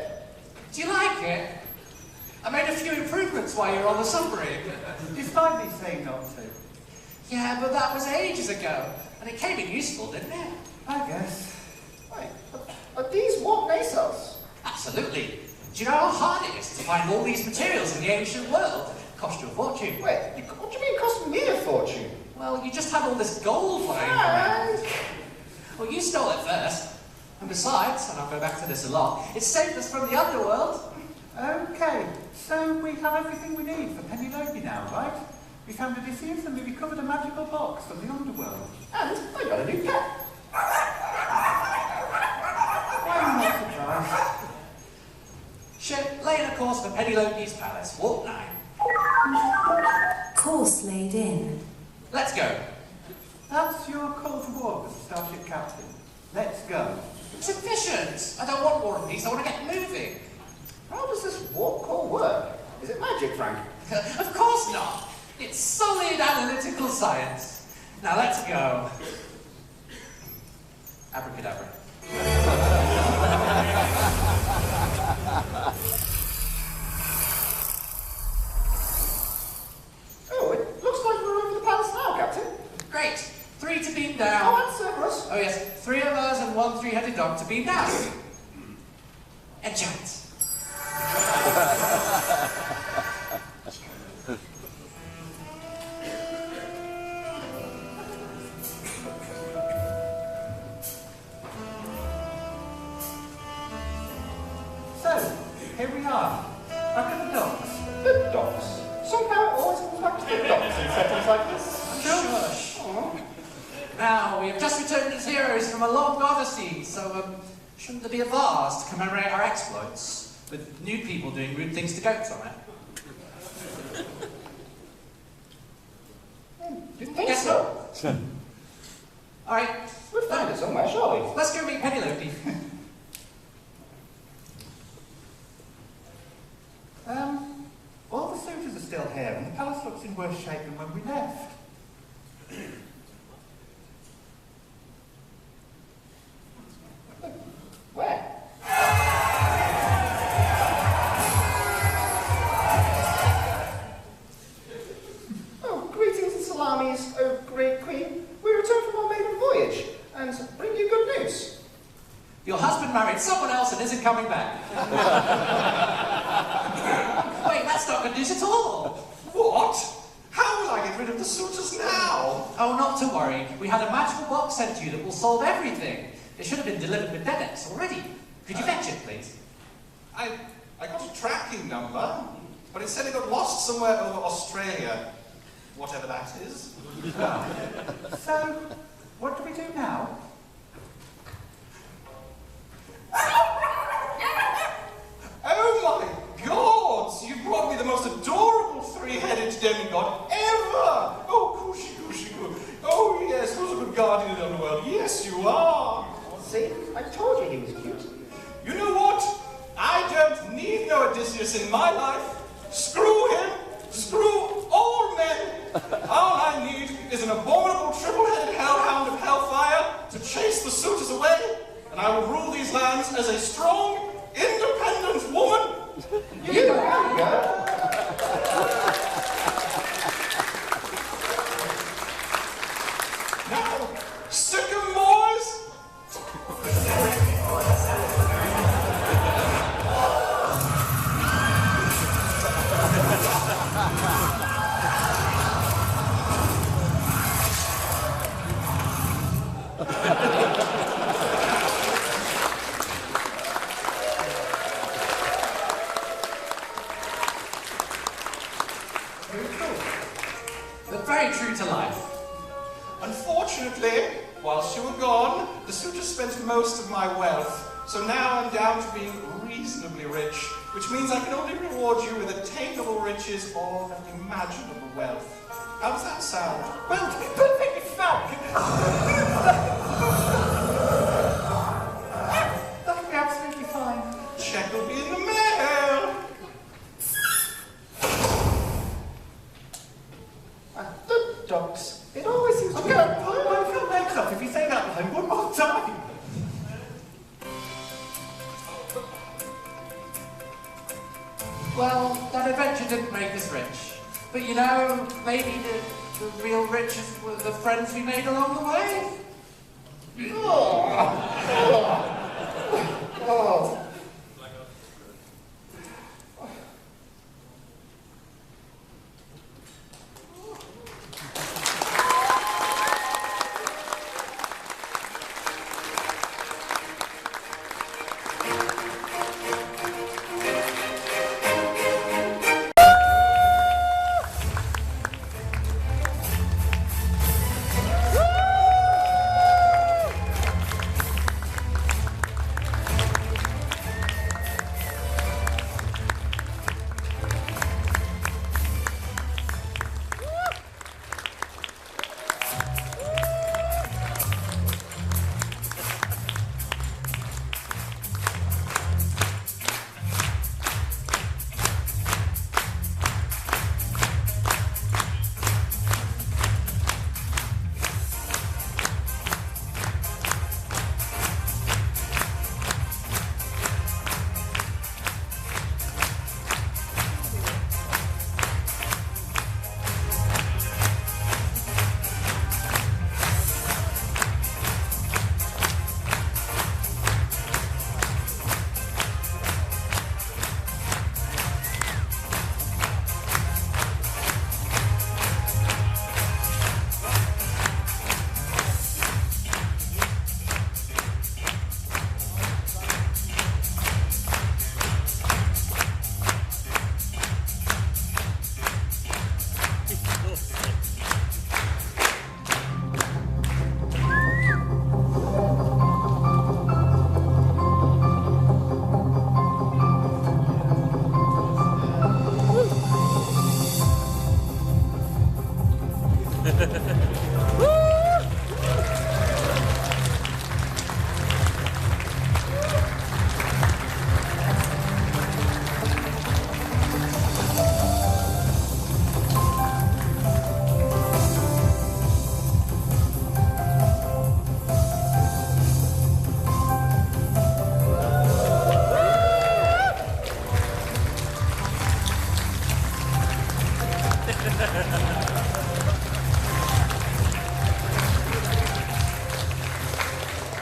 Do you like it? I made a few improvements while you were on the submarine. Despite me saying not to. Yeah, but that was ages ago. And it came in useful, didn't it? I guess. Wait, are these warp nacelles? Absolutely. Do you know how hard it is to find all these materials in the ancient world? Cost you a fortune. Wait, what do you mean it cost me a fortune? Well, you just had all this gold lying around. Well, you stole it first. And besides, and I'll go back to this a lot, it saved us from the underworld. Okay, so we have everything we need for Penelope now, right? We found Odysseus and we recovered a magical box from the underworld. And I got a new pet. I'm not surprised. Ship, laying a course for Penelope's palace. Warp 9. Course laid in. Let's go. That's your call to war, Mr. Starship Captain. Let's go. Sufficient. I don't want War and Peace. I want to get moving. How does this warp core work? Is it magic, Frank? Of course not. It's solid analytical science. Now let's go. Abracadabra. Oh, it looks like we're over the palace now, Captain. Great. 3 to beam down. Oh, and Cerberus. Oh yes, 3 of us and 1 3-headed dog to beam down. Enchant. So, here we are. Back at the docks. The docks. Somehow it always comes back to the docks in settings like this. Shush. Now, we have just returned as heroes from a long odyssey, so shouldn't there be a vase to commemorate our exploits, with new people doing rude things to goats on it? Didn't think Guess so. All right, We'll find it somewhere, surely. let's go meet Penelope. All the suitors are still here, and the palace looks in worse shape than when we left. Where? Oh, greetings and salamis, oh great queen. We return from our maiden voyage, and bring you good news. Your husband married someone else and isn't coming back. Wait, that's not good news at all. What? How will I get rid of the suitors now? Oh, not to worry. We had a magical box sent to you that will solve everything. It should have been delivered with DedX already. Could you fetch it, please? I got a tracking number, but it said it got lost somewhere over Australia. Whatever that is. So, what do we do now? Oh my gods! You brought me the most adorable three-headed demigod ever! Oh, cushy, cushy, coo. Oh yes, who's a good guardian in the underworld? Yes, you are! See, I told you he was cute. You know what? I don't need no Odysseus in my life. Screw him! Screw all men! All I need is an abominable triple-headed hellhound of hellfire to chase the suitors away, and I will rule these lands as a strong, independent woman. You go. Now, sick 'em, boys! But very true to life. Unfortunately, whilst you were gone, the suitors spent most of my wealth. So now I'm down to being reasonably rich, which means I can only reward you with attainable riches or imaginable wealth. How does that sound? Well, to be perfectly frank, that'll be absolutely fine. Check will be in the mail. The ducks. It always seems to I'm be... going to pull my legs up if you say that line one more time. Well, that adventure didn't make us rich. But you know, maybe the real riches were the friends we made along the way. Oh.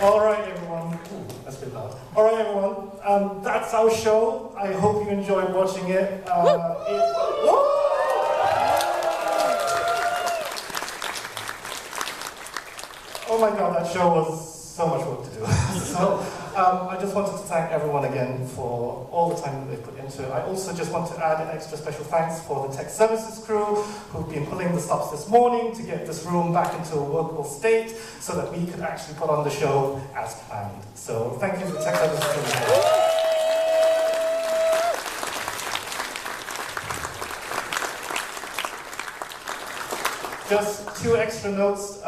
All right, everyone. Ooh, that's a bit loud. All right, everyone. That's our show. I hope you enjoyed watching it. Oh my God, that show was so much work to do. So I just wanted to thank everyone again for all the time that they put into it. I also just want to add an extra special thanks for the tech services crew who've been pulling the stops this morning to get this room back into a workable state so that we could actually put on the show as planned. So thank you to the tech services crew. Just 2 extra notes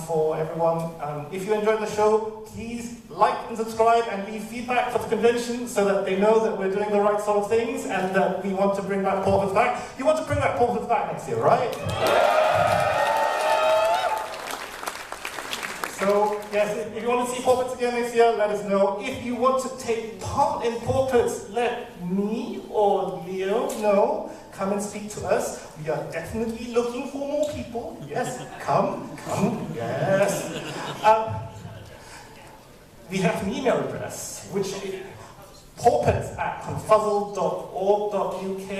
for everyone. If you enjoyed the show, please like and subscribe and leave feedback for the convention so that they know that we're doing the right sort of things and that we want to bring back Pawpets back. You want to bring back Pawpets back next year, right? So, yes, if you want to see Pawpets again next year, let us know. If you want to take part in Pawpets, let me or Leo know. Come and speak to us. We are definitely looking for more people. Yes, come, yes. We have an email address, which is pawpets@confuzzled.org.uk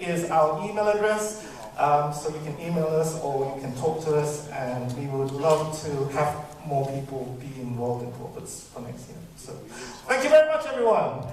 is our email address. So you can email us or you can talk to us, and we would love to have more people be involved in Pawpets for next year. So thank you very much, everyone.